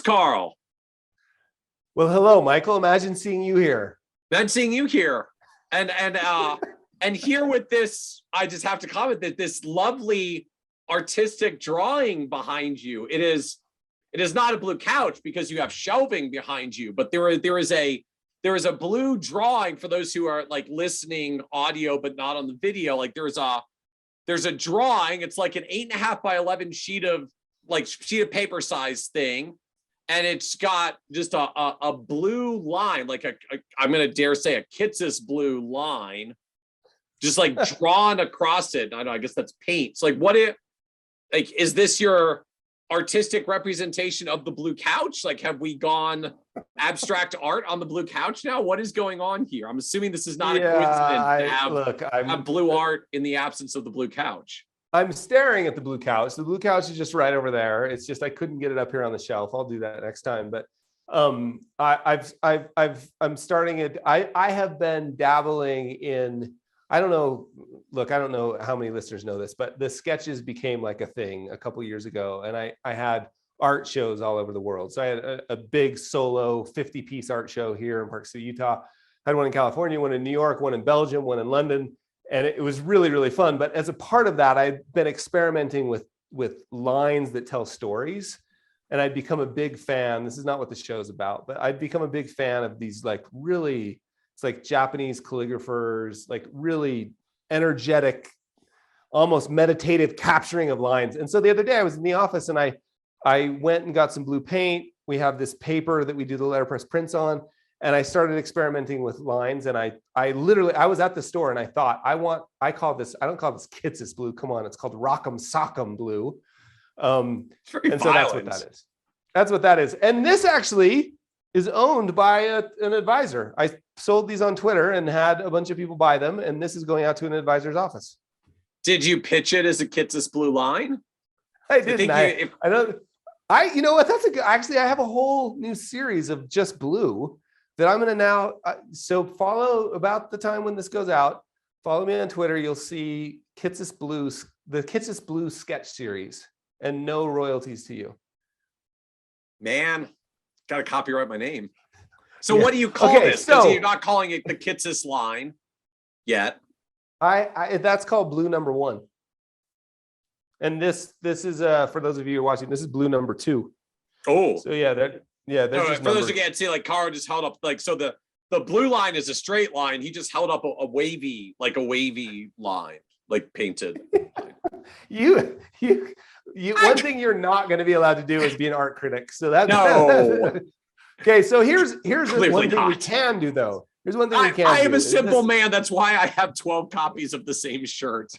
Carl. Well, hello, Michael. Imagine seeing you here. Imagine seeing you here. And here with this, I just have to comment that this lovely artistic drawing behind you, it is not a blue couch because you have shelving behind you, but there is a blue drawing for those who are like listening audio but not on the video. Like there's a drawing. It's like an 8.5 by 11 sheet of paper size thing, and it's got just a blue line, like I'm gonna dare say a Kitces blue line, just like drawn across it. I don't know, I guess that's paint. It's like is this your artistic representation of the blue couch? Like, have we gone abstract art on the blue couch now? What is going on here? I'm assuming this is not a coincidence to have blue art in the absence of the blue couch. I'm staring at the blue couch. The blue couch is just right over there. It's just I couldn't get it up here on the shelf. I'll do that next time. But I'm starting it. I have been dabbling in. I don't know. Look, I don't know how many listeners know this, but the sketches became like a thing a couple of years ago, and I had art shows all over the world. So I had a big solo 50-piece art show here in Park City, Utah. I had one in California, one in New York, one in Belgium, one in London, and it was really, really fun. But as a part of that, I've been experimenting with lines that tell stories, and I'd become a big fan. This is not what the show's about, but I'd become a big fan of these like really. It's like Japanese calligraphers, like really energetic, almost meditative capturing of lines. And so the other day I was in the office and I went and got some blue paint. We have this paper that we do the letterpress prints on. And I started experimenting with lines. And I was at the store and I thought, I don't call this Kitces blue. Come on, it's called Rock'em Sock'em blue. And so that's what that is. That's what that is. And this actually is owned by an advisor. I sold these on Twitter and had a bunch of people buy them, and this is going out to an advisor's office. Did you pitch it as a Kitces blue line? I didn't. I don't. You know what? Actually, I have a whole new series of just blue that I'm going to now. So follow about the time when this goes out. Follow me on Twitter. You'll see the Kitces Blue sketch series, and no royalties to you. Man. Got to copyright my name. So what do you call this? Because you're not calling it the Kitces line yet. That's called blue number 1. And this is for those of you who are watching, this is blue number 2. Oh. So for those who can't see, like Carl just held up, like, so the blue line is a straight line. He just held up a wavy line, like painted. One thing you're not going to be allowed to do is be an art critic. So that's no. Okay. So here's one thing we can do though. Here's one thing we can do. I am a simple man. That's why I have 12 copies of the same shirt.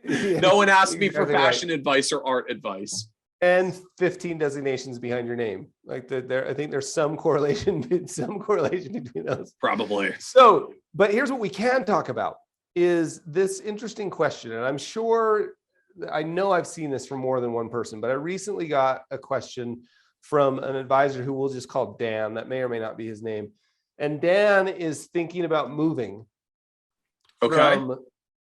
No one asked me for fashion advice or art advice. And 15 designations behind your name. Like I think there's some correlation between those. Probably. So, but here's what we can talk about is this interesting question. And I'm sure, I know I've seen this from more than one person, but I recently got a question from an advisor who we'll just call Dan. That may or may not be his name. And Dan is thinking about moving from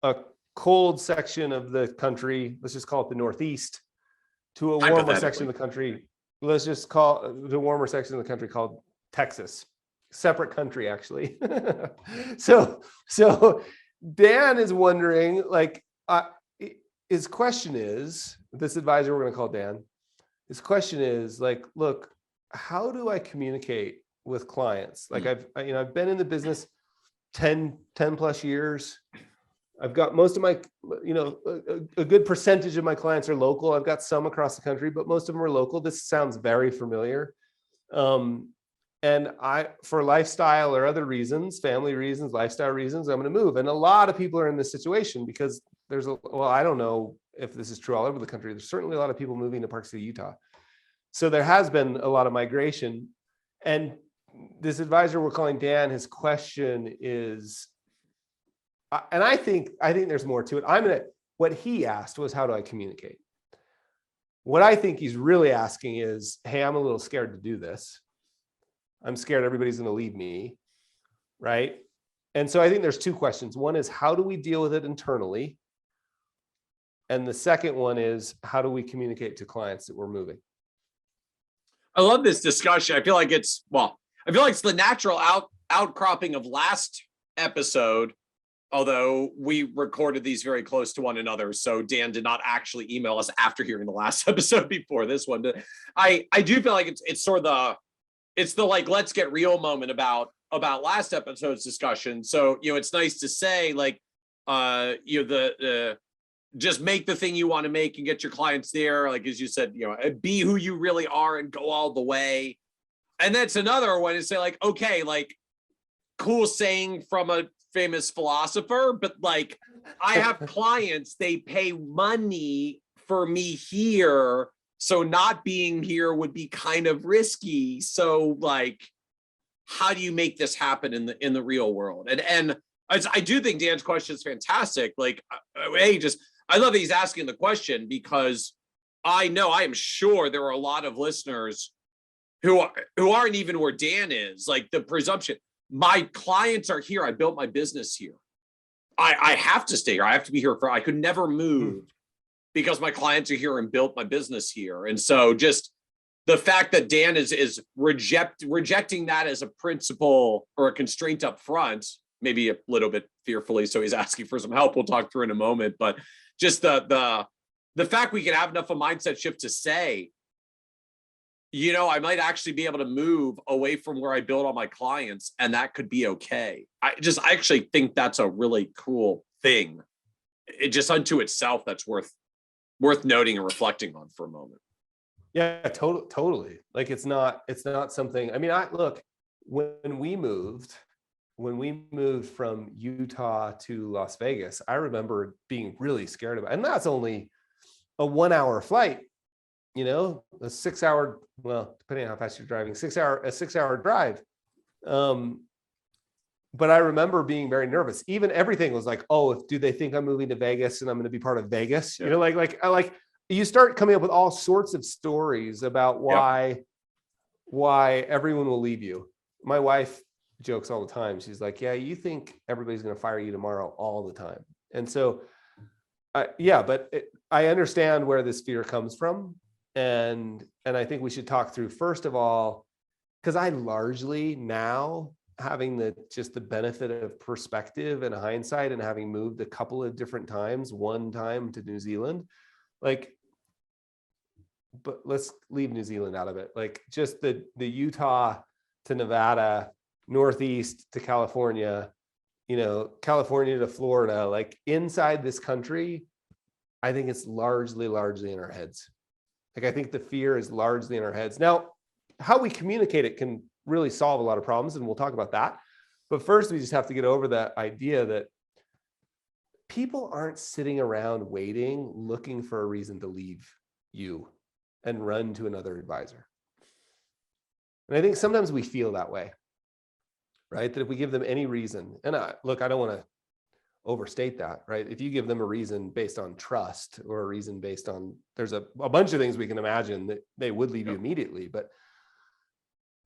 a cold section of the country, let's just call it the Northeast, to a warmer section of the country. Let's just call the warmer section of the country called Texas. Separate country, actually. So Dan is wondering, like, his question is, this advisor we're going to call Dan, his question is like, look, how do I communicate with clients? Like I've been in the business 10 plus years. I've got most of my, a good percentage of my clients are local. I've got some across the country, but most of them are local. This sounds very familiar. And for lifestyle or other reasons, family reasons, lifestyle reasons, I'm going to move. And a lot of people are in this situation because I don't know if this is true all over the country. There's certainly a lot of people moving to Park City, Utah. So there has been a lot of migration. And this advisor we're calling Dan, his question is, and I think there's more to it. What he asked was, how do I communicate? What I think he's really asking is, hey, I'm a little scared to do this. I'm scared everybody's going to leave me, right? And so I think there's two questions. One is, how do we deal with it internally? And the second one is, how do we communicate to clients that we're moving? I love this discussion. I feel like it's the natural outcropping of last episode, although we recorded these very close to one another. So Dan did not actually email us after hearing the last episode before this one. I do feel like it's sort of the like, let's get real moment about last episode's discussion. So, it's nice to say like, just make the thing you want to make and get your clients there. Like, as you said, be who you really are and go all the way. And that's another one to say like, okay, like cool saying from a famous philosopher, but like I have clients, they pay money for me here. So not being here would be kind of risky. So like, how do you make this happen in the real world? And I do think Dan's question is fantastic. Like, I love that he's asking the question, because I am sure there are a lot of listeners who aren't even where Dan is. Like the presumption, my clients are here. I built my business here. I have to stay here. I have to be here I could never move because my clients are here and built my business here. And so just the fact that Dan is rejecting that as a principle or a constraint up front, maybe a little bit fearfully, so he's asking for some help. We'll talk through in a moment, but just the fact we can have enough of a mindset shift to say, I might actually be able to move away from where I build all my clients, and that could be okay. I actually think that's a really cool thing. It just unto itself, that's worth noting and reflecting on for a moment. Yeah, totally. Like it's not something, I mean, look, when we moved from Utah to Las Vegas, I remember being really scared about it. And that's only a 1 hour flight, a 6 hour, well, depending on how fast you're driving, a 6 hour drive. But I remember being very nervous. Even everything was like, oh, do they think I'm moving to Vegas and I'm going to be part of Vegas? Yeah. Like you start coming up with all sorts of stories about why everyone will leave you. My wife jokes all the time. She's like, yeah, you think everybody's going to fire you tomorrow all the time. And so, I understand where this fear comes from. And I think we should talk through, first of all, because I largely now, having the benefit of perspective and hindsight, and having moved a couple of different times, one time to New Zealand, like, but let's leave New Zealand out of it. Like just the Utah to Nevada, Northeast to California, California to Florida, like inside this country, I think it's largely in our heads. Like, I think the fear is largely in our heads. Now, how we communicate it can really solve a lot of problems, and we'll talk about that. But first, we just have to get over that idea that people aren't sitting around waiting, looking for a reason to leave you and run to another advisor. And I think sometimes we feel that way, right? That if we give them any reason, and look, I don't want to overstate that, right? If you give them a reason based on trust, or a reason based on, there's a bunch of things we can imagine that they would leave you immediately, but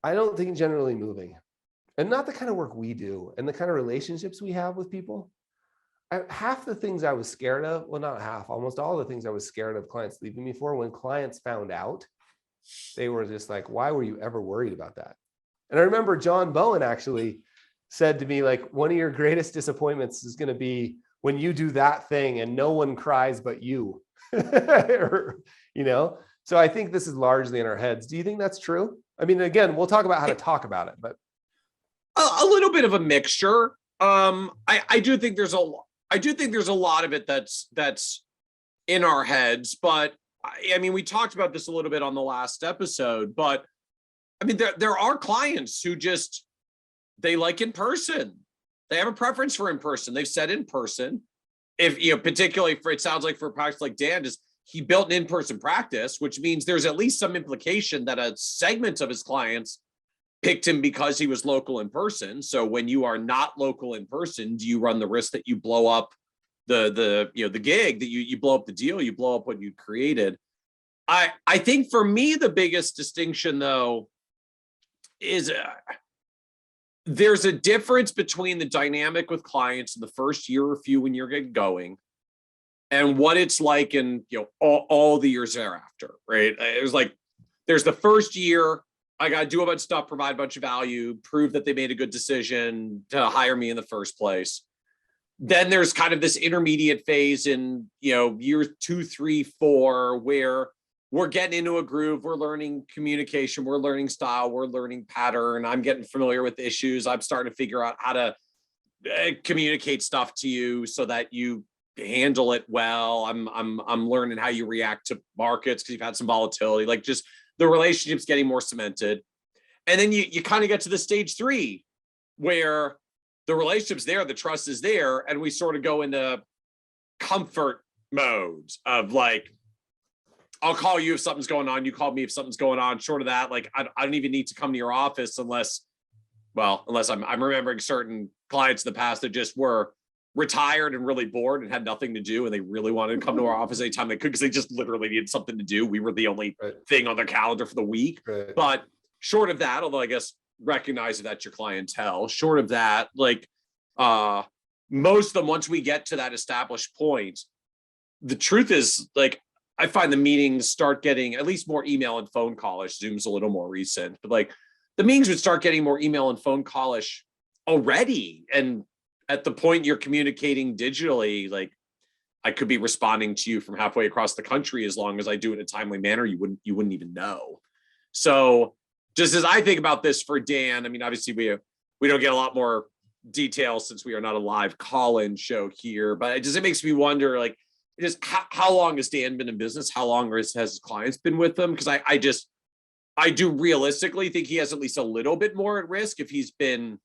I don't think generally moving, and not the kind of work we do and the kind of relationships we have with people. Half the things I was scared of, well, not half, almost all the things I was scared of clients leaving me for, when clients found out, they were just like, why were you ever worried about that? And I remember John Bowen actually said to me, like, one of your greatest disappointments is going to be when you do that thing and no one cries but you. So I think this is largely in our heads. Do you think that's true? I mean, again, we'll talk about how to talk about it, but a little bit of a mixture. I do think there's a lot of it that's in our heads, but I mean, we talked about this a little bit on the last episode, but I mean, there are clients who just, they like in person. They have a preference for in person. They've said in person. If, particularly it sounds like for a practice like Dan, he built an in-person practice, which means there's at least some implication that a segment of his clients picked him because he was local in person. So when you are not local in person, do you run the risk that you blow up the gig, that you blow up the deal, you blow up what you created? I think for me, the biggest distinction though is there's a difference between the dynamic with clients in the first year or few when you're getting going, and what it's like in all the years thereafter, right? It was like there's the first year, I got to do a bunch of stuff, provide a bunch of value, prove that they made a good decision to hire me in the first place. Then there's kind of this intermediate phase in, years 2, 3, 4, where we're getting into a groove. We're learning communication. We're learning style. We're learning pattern. I'm getting familiar with issues. I'm starting to figure out how to communicate stuff to you so that you handle it well. I'm learning how you react to markets because you've had some volatility. Like, just the relationship's getting more cemented. And then you kind of get to the stage 3 where the relationship's there, the trust is there, and we sort of go into comfort modes of like, I'll call you if something's going on, you call me if something's going on. Short of that, like, I don't even need to come to your office unless I'm remembering certain clients in the past that just were retired and really bored and had nothing to do, and they really wanted to come to our office anytime they could because they just literally needed something to do. We were the only thing on their calendar for the week. Right. But short of that, although I guess recognize that that's your clientele, short of that, like, most of them, once we get to that established point, the truth is, like, I find the meetings start getting at least more email and phone callish. Zoom's a little more recent, but like, the meetings would start getting more email and phone callish already. And at the point you're communicating digitally, like, I could be responding to you from halfway across the country. As long as I do it in a timely manner, you wouldn't even know. So just as I think about this for Dan, I mean, obviously we don't get a lot more details since we are not a live call-in show here, but it makes me wonder, like, just how long has Dan been in business? How long has his clients been with them? Because I do realistically think he has at least a little bit more at risk if he's been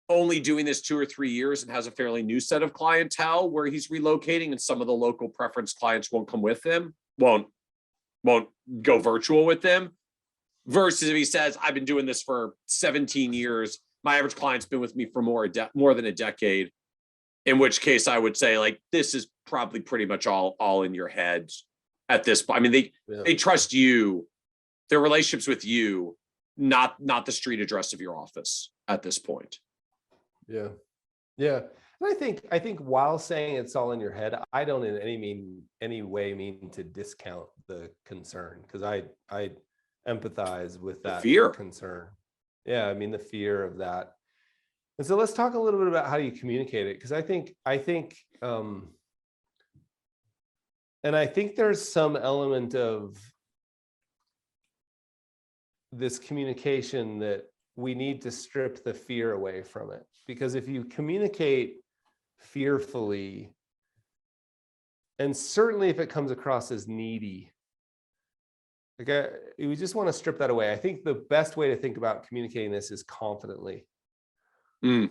only doing this 2 or 3 years and has a fairly new set of clientele where he's relocating and some of the local preference clients won't come with him, won't go virtual with them, versus if he says, I've been doing this for 17 years, my average client's been with me for more than a decade, in which case I would say, like, this is probably pretty much all in your head at this point. I mean, they trust you, their relationships with you, not the street address of your office at this point. Yeah. And I think while saying it's all in your head, I don't in any way mean to discount the concern, because I empathize with that fear. Concern. Yeah, I mean, the fear of that. And so let's talk a little bit about how you communicate it, because I think there's some element of this communication that we need to strip the fear away from it. Because if you communicate fearfully, and certainly if it comes across as needy, like, we just want to strip that away. I think the best way to think about communicating this is confidently. And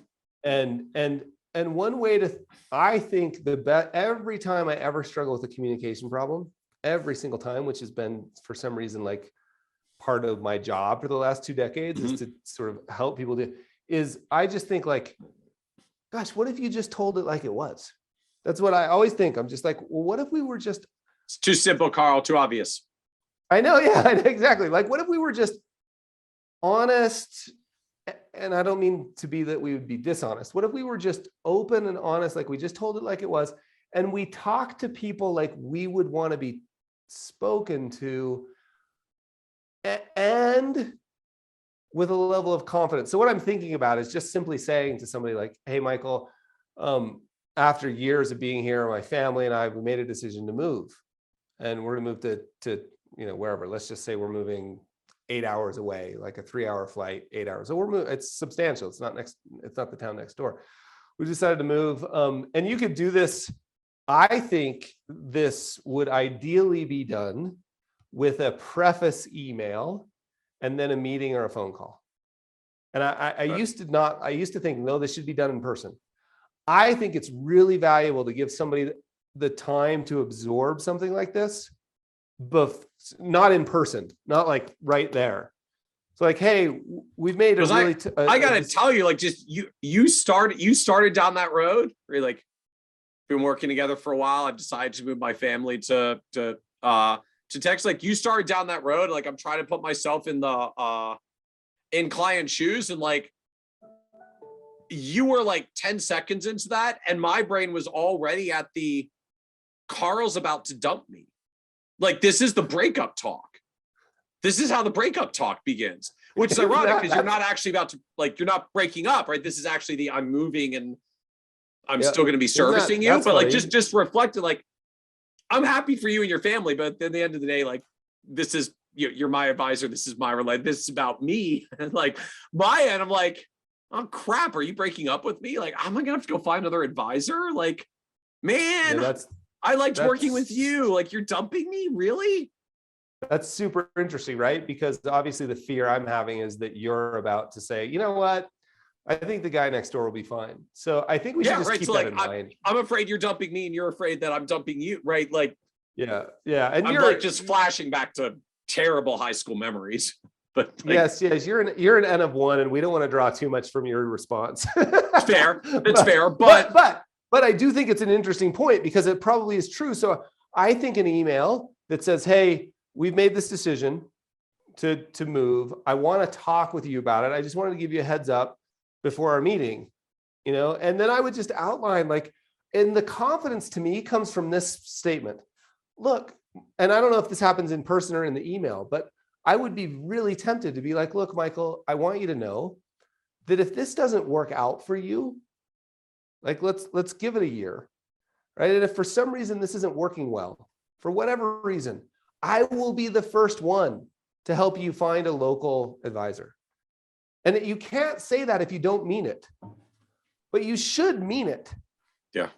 one way to, I think every time I ever struggle with a communication problem, every single time, which has been for some reason like part of my job for the last 2 decades, is to sort of help people is I just think, like, gosh, what if you just told it like it was? That's what I always think. I'm just like, well, what if we were just... It's too simple, Carl, too obvious. I know, yeah, exactly. Like, what if we were just honest? And I don't mean to be that we would be dishonest. What if we were just open and honest, like we just told it like it was, and we talked to people like we would want to be spoken to, and with a level of confidence. So what I'm thinking about is just simply saying to somebody like, hey, Michael, after years of being here, my family and we made a decision to move, and we're going to move to wherever. Let's just say we're moving 8 hours away, like a 3-hour flight, 8 hours. So we're moving. It's substantial. It's not the town next door. We decided to move. And you could do this. I think this would ideally be done with a preface email and then a meeting or a phone call. And I used to think, no, this should be done in person. I think it's really valuable to give somebody the time to absorb something like this, but not in person, not like right there. So like, hey, we've made a really... I gotta tell you, like, just you started down that road where you're like, been working together for a while. I've decided to move my family to Texas. Like, you started down that road. Like, I'm trying to put myself in the in client shoes, and like, you were like 10 seconds into that, and my brain was already at the Carl's about to dump me. Like, this is the breakup talk. this is how the breakup talk begins, which is ironic because you're not actually about to, like, you're not breaking up, right? This is actually the I'm moving and I'm still going to be servicing you, but like just reflected, like, I'm happy for you and your family, but at the end of the day, like, this is, you're my advisor. This is my relationship. This is about me. And like my end, I'm like, oh crap, are you breaking up with me? Like, am I gonna have to go find another advisor? Like, man, I liked working with you. Like, you're dumping me, really? That's super interesting, right? Because obviously the fear I'm having is that you're about to say, you know what? I think the guy next door will be fine. So I think we should just keep that in mind. I'm afraid you're dumping me and you're afraid that I'm dumping you, right? Like, yeah. And I'm like just flashing back to terrible high school memories. But like, yes, you're an N of one, and we don't want to draw too much from your response. Fair. It's fair. But I do think it's an interesting point because it probably is true. So I think an email that says, hey, we've made this decision to move. I want to talk with you about it. I just wanted to give you a heads up before our meeting, and then I would just outline, like, and the confidence to me comes from this statement. Look, and I don't know if this happens in person or in the email, but I would be really tempted to be like, look, Michael, I want you to know that if this doesn't work out for you, like, let's give it a year, right? And if for some reason this isn't working well, for whatever reason, I will be the first one to help you find a local advisor. And you can't say that if you don't mean it, but you should mean it. Yeah.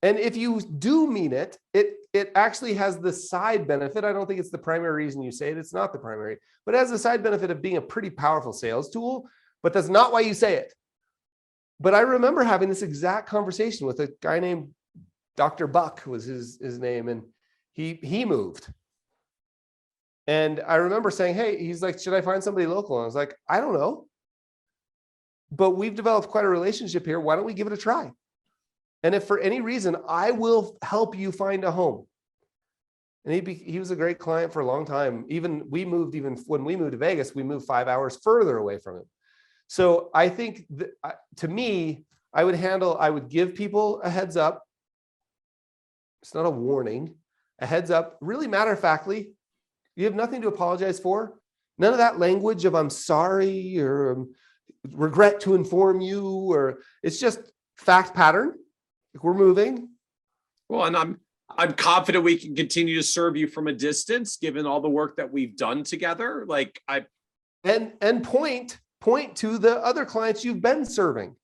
And if you do mean it, it actually has the side benefit. I don't think it's the primary reason you say it. It's not the primary, but it has the side benefit of being a pretty powerful sales tool, but that's not why you say it. But I remember having this exact conversation with a guy named Dr. Buck was his name. And he moved. And I remember saying, hey, he's like, should I find somebody local? And I was like, I don't know, but we've developed quite a relationship here. Why don't we give it a try? And if for any reason, I will help you find a home. And he was a great client for a long time. Even when we moved to Vegas, we moved 5 hours further away from him. So I think to me, I would give people a heads up. It's not a warning, a heads up, really matter-of-factly. You have nothing to apologize for. None of that language of I'm sorry or regret to inform you, or it's just fact pattern. We're moving. Well, and I'm confident we can continue to serve you from a distance, given all the work that we've done together. Like and point to the other clients you've been serving.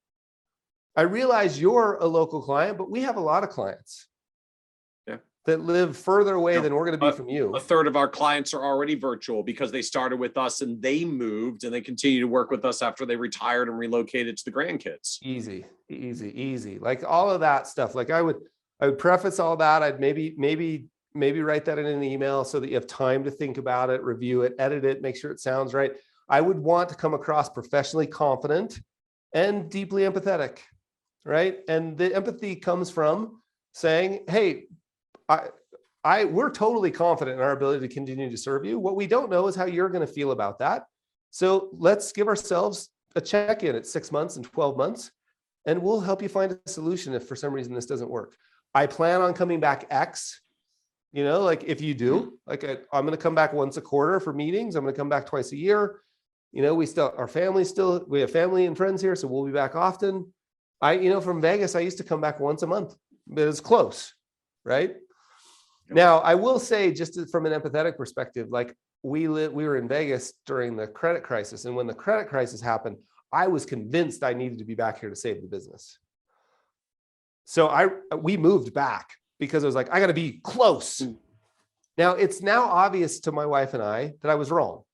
I realize you're a local client, but we have a lot of clients that live further away than we're going to be from you. A third of our clients are already virtual because they started with us and they moved, and they continue to work with us after they retired and relocated to the grandkids. Easy. Like all of that stuff. Like I would preface all that. I'd maybe write that in an email so that you have time to think about it, review it, edit it, make sure it sounds right. I would want to come across professionally confident and deeply empathetic, right? And the empathy comes from saying, hey, we're totally confident in our ability to continue to serve you. What we don't know is how you're going to feel about that. So let's give ourselves a check-in at 6 months and 12 months, and we'll help you find a solution if for some reason this doesn't work. I plan on coming back X, like if you do, like I'm going to come back once a quarter for meetings. I'm going to come back twice a year. We have family and friends here, so we'll be back often. From Vegas, I used to come back once a month, but it's close, right? Now, I will say, just from an empathetic perspective, like we were in Vegas during the credit crisis. And when the credit crisis happened, I was convinced I needed to be back here to save the business. So we moved back because I was like, I got to be close. Now, it's now obvious to my wife and I that I was wrong,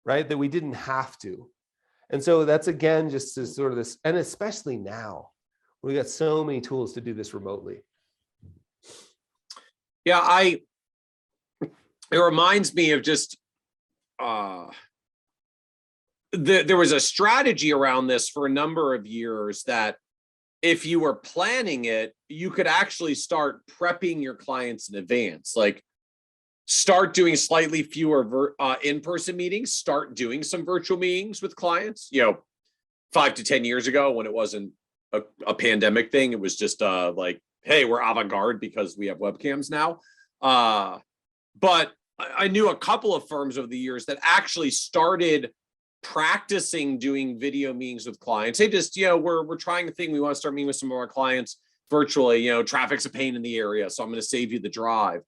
right? That we didn't have to. And so that's, again, just sort of this, and especially now, we got so many tools to do this remotely. Yeah, it reminds me of just there was a strategy around this for a number of years that if you were planning it, you could actually start prepping your clients in advance. Like, start doing slightly fewer in-person meetings, start doing some virtual meetings with clients. 5 to 10 years ago, when it wasn't a pandemic thing, it was just like, hey, we're avant-garde because we have webcams now. But I knew a couple of firms over the years that actually started practicing doing video meetings with clients. Hey, just, we're trying a thing. We want to start meeting with some of our clients virtually. Traffic's a pain in the area, so I'm going to save you the drive.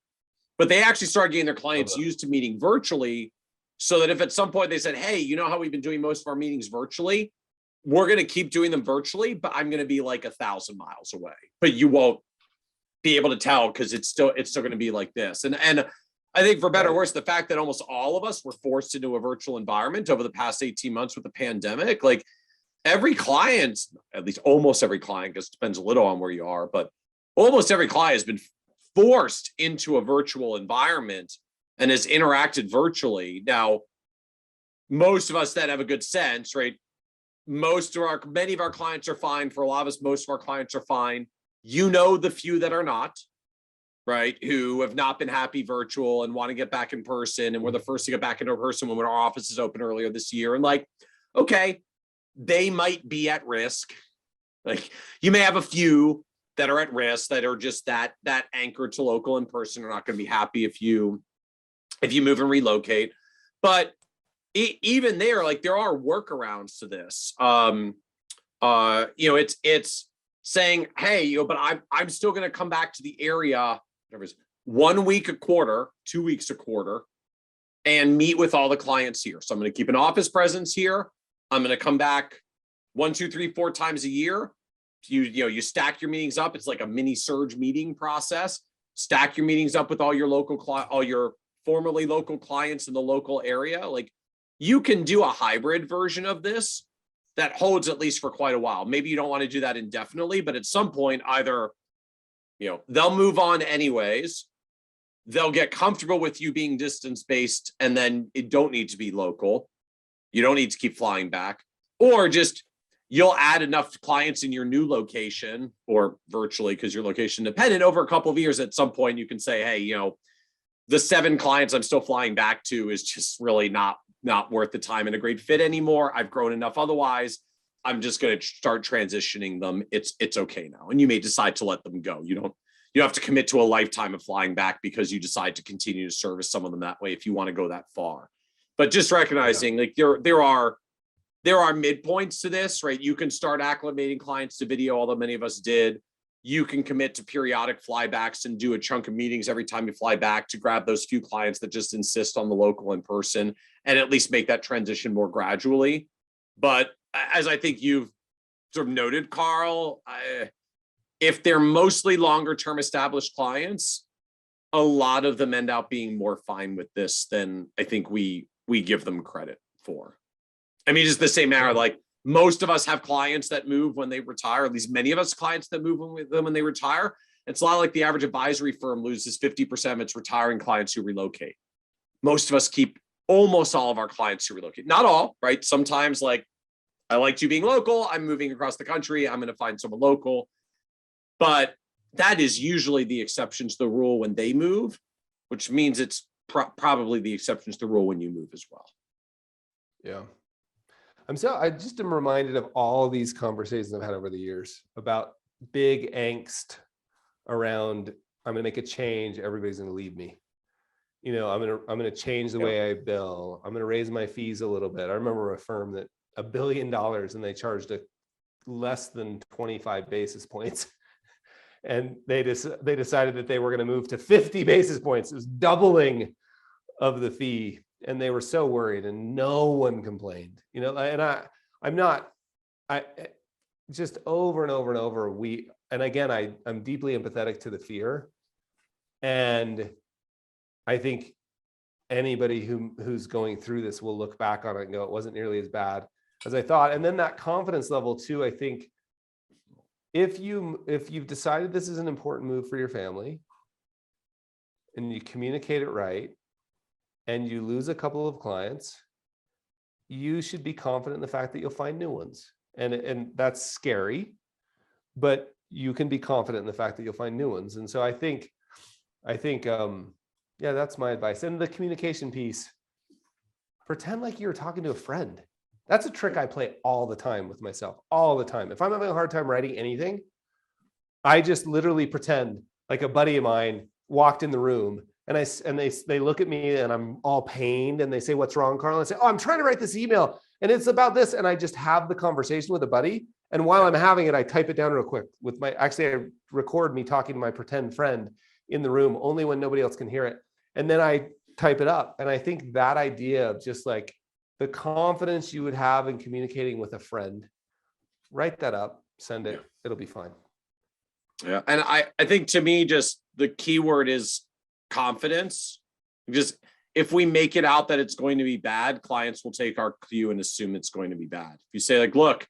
But they actually started getting their clients used to meeting virtually, so that if at some point they said, hey, you know how we've been doing most of our meetings virtually? We're going to keep doing them virtually, but I'm going to be like 1,000 miles away. But you won't be able to tell because it's still going to be like this. And I think for better or worse, the fact that almost all of us were forced into a virtual environment over the past 18 months with the pandemic, like every client, at least almost every client, because it depends a little on where you are, but almost every client has been forced into a virtual environment and has interacted virtually. Now, most of us that have a good sense, right? Many of our clients are fine. For a lot of us, most of our clients are fine. The few that are not, right? Who have not been happy virtual and want to get back in person. And we're the first to get back into person when our offices opened earlier this year. And like, okay, they might be at risk. Like you may have a few that are at risk that are just that anchored to local in person are not going to be happy if you move and relocate. But even there, like there are workarounds to this. It's saying, hey, but I'm still going to come back to the area, whatever it is, 1 week a quarter, 2 weeks a quarter, and meet with all the clients here. So I'm going to keep an office presence here. I'm going to come back 1, 2, 3, 4 times a year. You stack your meetings up. It's like a mini surge meeting process. Stack your meetings up with all your formerly local clients in the local area. Like you can do a hybrid version of this that holds at least for quite a while. Maybe you don't want to do that indefinitely, but at some point, either, they'll move on anyways. They'll get comfortable with you being distance-based, and then it don't need to be local. You don't need to keep flying back, or just you'll add enough clients in your new location or virtually because your location dependent over a couple of years. At some point you can say, hey, the 7 clients I'm still flying back to is just really not worth the time and a great fit anymore. I've grown enough otherwise. I'm just going to start transitioning them. It's okay now. And you may decide to let them go. You don't have to commit to a lifetime of flying back because you decide to continue to service some of them that way if you want to go that far. But just recognizing like there are midpoints to this, right? You can start acclimating clients to video, although many of us did. You can commit to periodic flybacks and do a chunk of meetings every time you fly back to grab those few clients that just insist on the local in person and at least make that transition more gradually. But as I think you've sort of noted, Carl, if they're mostly longer term established clients, a lot of them end up being more fine with this than I think we give them credit for. I mean, just the same matter, like most of us have clients that move when they retire, at least many of us clients that move when they retire. It's a lot like the average advisory firm loses 50% of its retiring clients who relocate. Most of us keep almost all of our clients who relocate. Not all, right? Sometimes like, I liked you being local. I'm moving across the country. I'm going to find someone local. But that is usually the exception to the rule when they move, which means it's probably the exceptions to the rule when you move as well. Yeah. I just am reminded of all of these conversations I've had over the years about big angst around, I'm going to make a change. Everybody's going to leave me. I'm going to change the way I bill. I'm going to raise my fees a little bit. I remember a firm that $1 billion and they charged less than 25 basis points. And they decided that they were going to move to 50 basis points. It was doubling of the fee. And they were so worried and no one complained, and I just over and over and over, I'm deeply empathetic to the fear. And I think anybody who's going through this will look back on it and go, it wasn't nearly as bad as I thought. And then that confidence level too, I think if you've decided this is an important move for your family and you communicate it right, and you lose a couple of clients, you should be confident in the fact that you'll find new ones. And that's scary, but you can be confident in the fact that you'll find new ones. And so I think, that's my advice. And the communication piece, pretend like you're talking to a friend. That's a trick I play all the time with myself, all the time. If I'm having a hard time writing anything, I just literally pretend like a buddy of mine walked in the room And they look at me and I'm all pained and they say, "What's wrong, Carl?" And I say, "Oh, I'm trying to write this email and it's about this." And I just have the conversation with a buddy. And while I'm having it, I type it down real quick I record me talking to my pretend friend in the room only when nobody else can hear it. And then I type it up. And I think that idea of just like the confidence you would have in communicating with a friend, write that up, send it, it'll be fine. Yeah. And I think to me, just the key word is confidence. Just if we make it out that it's going to be bad, clients will take our cue and assume it's going to be bad. If you say like, "Look,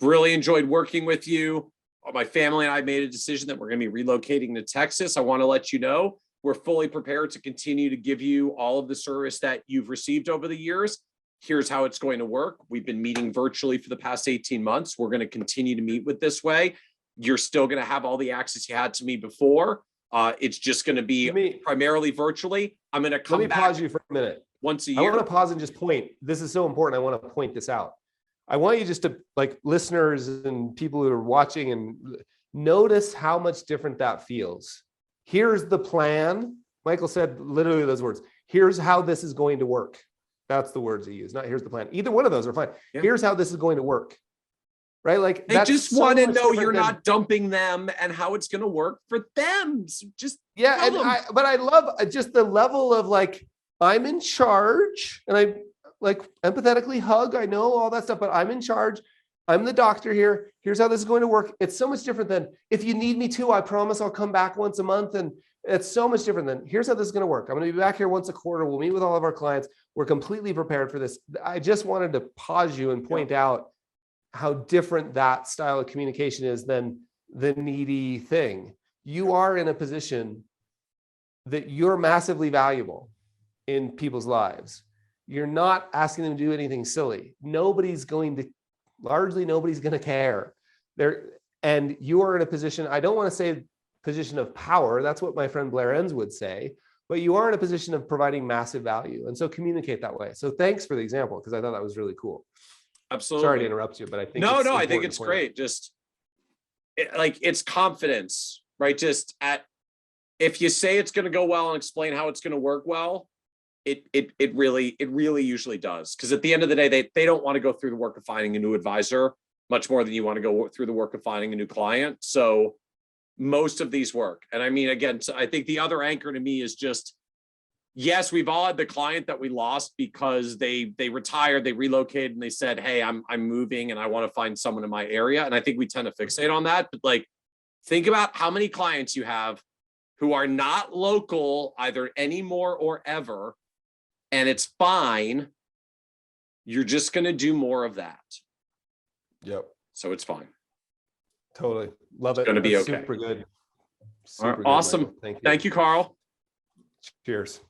really enjoyed working with you. My family and I made a decision that we're going to be relocating to Texas. I want to let you know we're fully prepared to continue to give you all of the service that you've received over the years. Here's how it's going to work. We've been meeting virtually for the past 18 months. We're going to continue to meet with this way. You're still going to have all the access you had to me before. It's just going to be primarily virtually. I'm going to come back. Let me pause you for a minute. Once a year. I want to pause and just point. This is so important. I want to point this out. I want you just to, like, listeners and people who are watching, and notice how much different that feels. Here's the plan. Michael said literally those words. Here's how this is going to work. That's the words he used, not here's the plan. Either one of those are fine. Yeah. Here's how this is going to work. Right? Like, they just want to know you're not dumping them and how it's going to work for them. So just but I love just the level of like, I'm in charge, and I like empathetically hug. I know all that stuff, but I'm in charge. I'm the doctor here. Here's how this is going to work. It's so much different than, if you need me to, I promise I'll come back once a month. And it's so much different than, here's how this is going to work. I'm going to be back here once a quarter. We'll meet with all of our clients. We're completely prepared for this. I just wanted to pause you and point out how different that style of communication is than the needy thing. You are in a position that you're massively valuable in people's lives. You're not asking them to do anything silly. Nobody's going to care. And you are in a position, I don't want to say position of power. That's what my friend Blair Enns would say, but you are in a position of providing massive value. And so communicate that way. So thanks for the example, because I thought that was really cool. Absolutely. Sorry to interrupt you, but I think I think it's great. Just it's confidence, right? Just if you say it's going to go well and explain how it's going to work well, it really usually does. Because at the end of the day, they don't want to go through the work of finding a new advisor much more than you want to go through the work of finding a new client. So most of these work. And I mean, again, so I think the other anchor to me is just, yes, we've all had the client that we lost because they retired, they relocated, and they said, "Hey, I'm moving and I want to find someone in my area." And I think we tend to fixate on that. But like, think about how many clients you have who are not local either anymore or ever, and it's fine. You're just going to do more of that. Yep. So it's fine. Totally. Love it. It's going to be okay. Super good. Super good, awesome. Michael. Thank you. Thank you, Carl. Cheers.